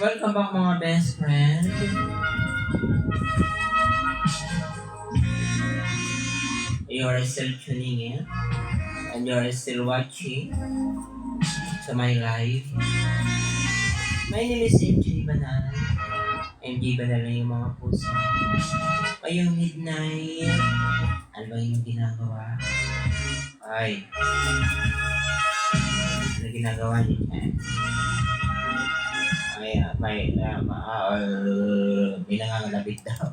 Welcome back mga best friend. You are still tuning in and you are still watching sa my live. My name is MJ Banal. MJ Banal na yung mga puso. Ngayong midnight, ano ba yung ginagawa? Ay, ano ginagawa niyo? May nangangalabit daw.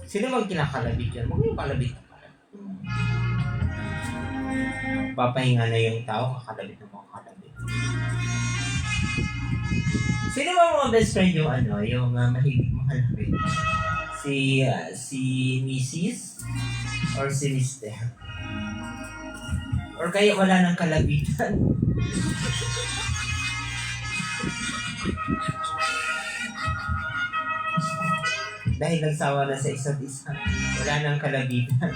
Sino bang kinakalabit yan? Huwag yung kalabit na kalabit. Papahinga na yung tao, kakalabit na mga kalabit. Sino ba mga best friend yung yung mahilig makalabit? Si Mrs. or si Mr. Or kaya wala nang kalabitan? Dahil nagsawa na sa isa't isa, wala nang kalabitan.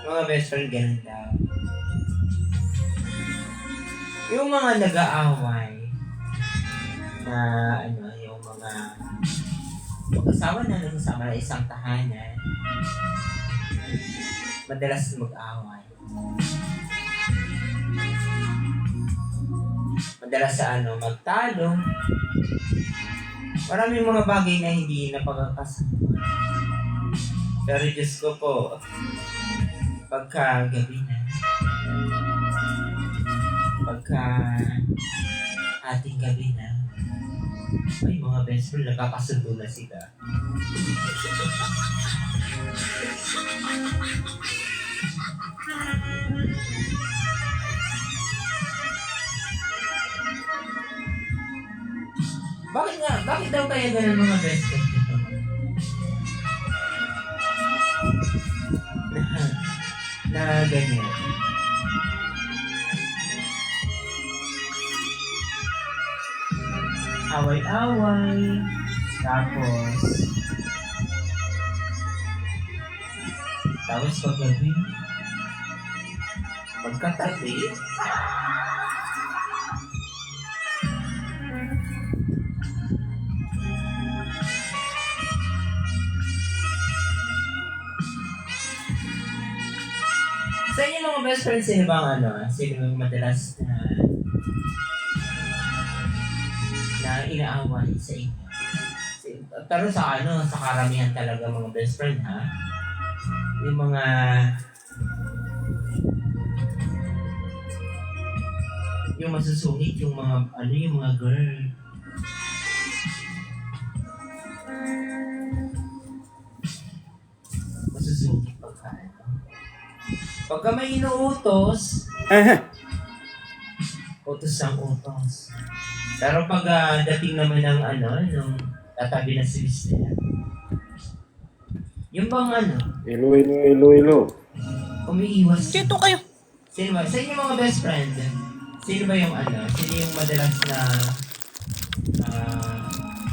Mga best friend, ganun daw. Yung mga nag-aaway na yung mga mag-asawa na nagsasama na isang tahanan, madalas mag-aaway. Madalas sa magtalo. Maraming mga bagay na hindi napagkakasama. Pero Diyos ko po, pagka gabi na, pagka ating gabi na, ay mga best friend, nagkakasundo na sila. Bakit daw kaya ganun mga best friend? na ganyan. Away-away. Tapos paggabi, pagkatabi, sa inyo mga best friends, sino bang sino bang madalas na inaaway sa inyo? Pero sa sa karamihan talaga mga best friend yung mga yung masusungit, yung mga yung mga girl. Masusungit pagka may inuutos, utos ang utos. Pero pag dating naman ng nung tatabi na si Mr. Yung bang Ilo. umiiwas. Dito kayo. Sino ba? Sa inyo mga best friend, sino ba yung sino yung madalas na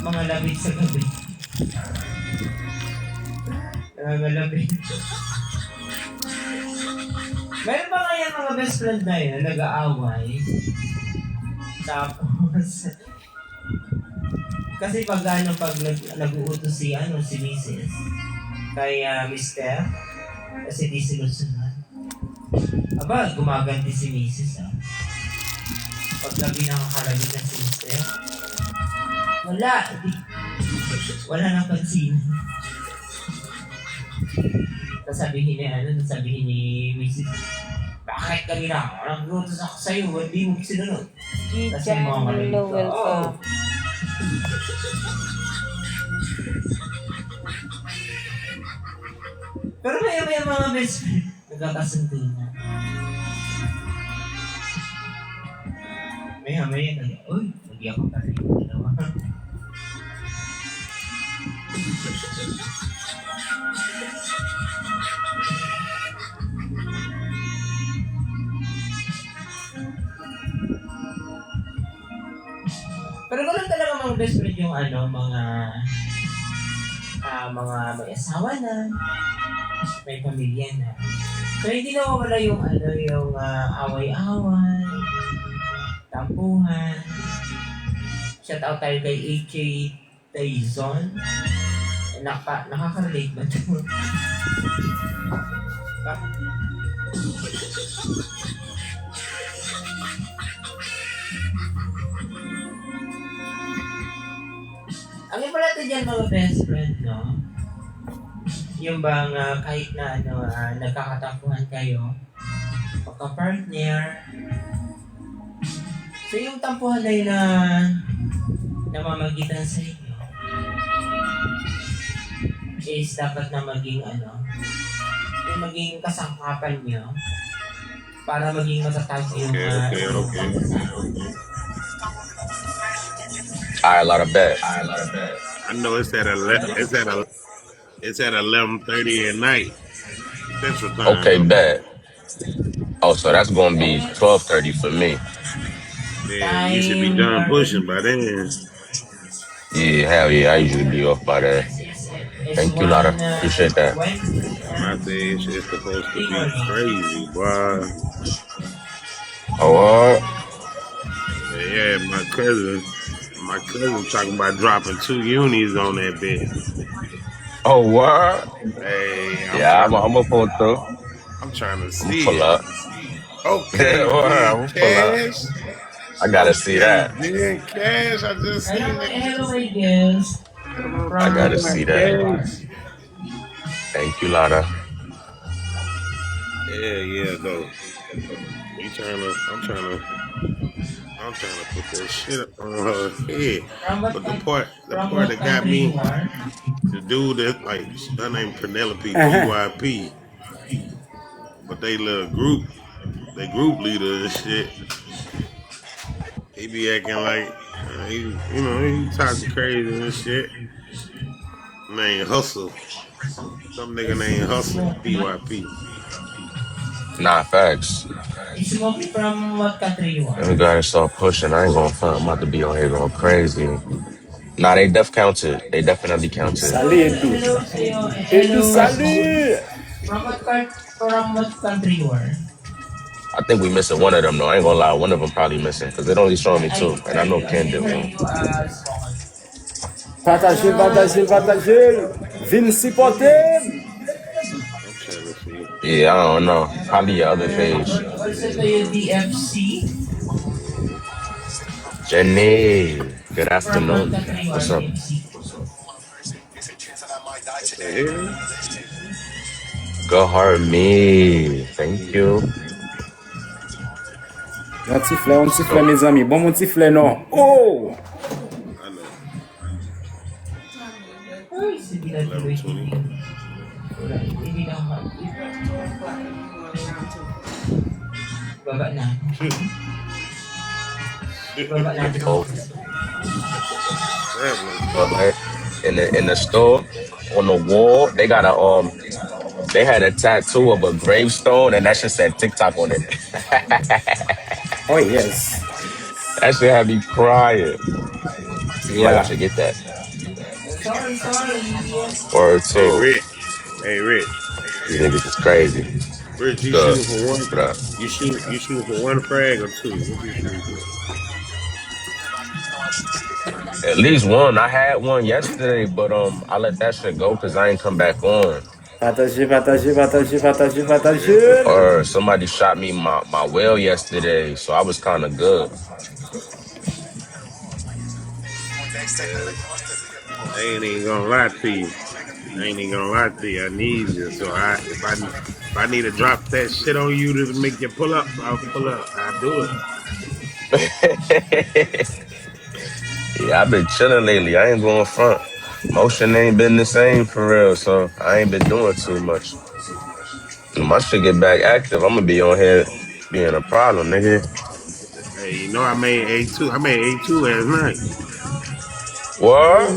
mga labit sa gabi? Nangangalabit. Meron ba kaya mga best friend na yun, nag-aaway? Tapos, kasi pag nag-uutos si Mrs. kay Mr. kasi di sinusunod. Aba, gumaganti si Mrs. Pag labi nakakalabit na si Mr. Wala nang pansin. Sabihin ni Mrs. Bakit kanina? Nag-utos ako sa'yo, hindi mo sinunod. Kasi mga malamig ka. Pero may mga best friend, nagkakasundo na. Maya, hindi ako kasi yung ginawa. best friend yung mga may asawa na, may pamilya na. So hindi na wala yung away-away, tampuhan. Shout out tayo kay AJ Tyson. Nakaka-relate ba ito? Ang iba natin dyan mga best friend, no? Yung bang kahit na nagkakatampuhan kayo, pagka-partner, so yung tampuhan na yun na namamagitan sa inyo is dapat na maging yung maging kasangkapan nyo para maging matatag yung Okay. Alright, lot of bet. I know it's at 11:30 at night Central Time. Okay, Though. bet. Oh, so that's gonna be 12:30 for me. Yeah, you should be done pushing by then. Yeah, hell yeah. I usually be off by that. Thank you, Lara. Appreciate that. My day it's supposed to be crazy, boy. Oh, what? Yeah, my cousin talking about dropping 2 unis on that bitch. Oh, what? Hey, Yeah, I'm gonna pull through. I'm trying to I'm see pull it. up. Okay, I'm man, pull up. Cash. I gotta see that. Man, Cash, I just seen it. Hello, my girls. I gotta see that. Cash. Thank you, Lara. Yeah, though. I'm trying to put that shit up on her head. But the part that got me, the dude that like her name Penelope PYP, but they group leader and shit. He be acting like he talking crazy and shit. Name Hustle. Some nigga named Hustle PYP. Nah, facts. Is Smokey from what country you are? We gotta start pushing. I ain't gonna front. I'm about to be on here going crazy. Nah, they counted. They definitely counted. Salut, Edu. Hello sa'yo. Edu, salut! From what country you are? I think we missing one of them though. I ain't gonna lie, one of them probably missing because it only showing me two, and I know Ken did one. Partagez. Vin supporter. Yeah, I don't know. Probably your other page. What's it your DFC? Jenny, good From what afternoon. country you are? What's up? Go hard me. Thank you. Un petit fleur, mes amis. Bon, mon petit fleur, non. Oh! Ay, sige lang. 11:20. Hindi na ako. Baba na. Baba na. Oh, but in the store on the wall, they got they had a tattoo of a gravestone, and that shit said TikTok on it. Oh, yes. That shit had me crying. Yeah, I Yeah. should get that. Sorry. Or Hey, two. Rich. These niggas is crazy. Rich, you Good. shooting for one? What up? You shooting for one frag or two? What you shooting for? At least one. I had one yesterday, but I let that shit go because I ain't come back on. Partagez. Or somebody shot me my whale yesterday, so I was kind of good. I ain't even gonna lie to you. I need you. So if I need to drop that shit on you to make you pull up, I'll pull up. I'll do it. Yeah, I've been chilling lately. I ain't going front. Motion ain't been the same for real, so I ain't been doing too much. When my shit get back active, I'm gonna be on here being a problem, nigga. Hey, you know I made A2. I made A2 last night. What?